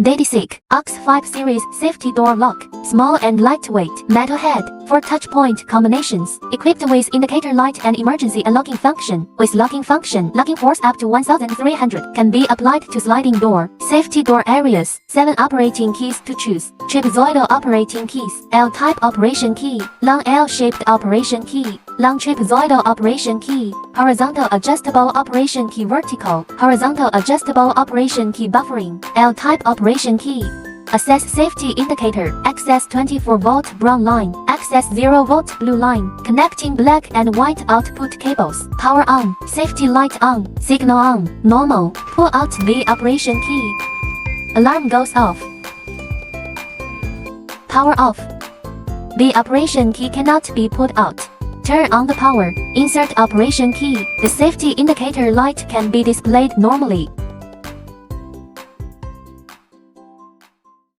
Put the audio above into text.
DADISICK OX-W5Series safety door lock, small and lightweight, metal head, 4 touch point combinations, equipped with indicator light and emergency unlocking function. With locking function, locking force up to 1300 can be applied to sliding door. Safety door areas, 7 operating keys to choose. Trapezoidal operating keys, L-type operation key, long L-shaped operation key, long trapezoidal operation key, horizontal adjustable operation key, vertical, horizontal adjustable operation key, buffering, L-type operation key. Access safety indicator, access 24-volt brown line, access 0-volt blue line, connecting black and white output cables. Power on, safety light on, signal on, normal, pull out the operation key. Alarm goes off. Power off. The operation key cannot be pulled out. Turn on the power, insert operation key. The safety indicator light can be displayed normally.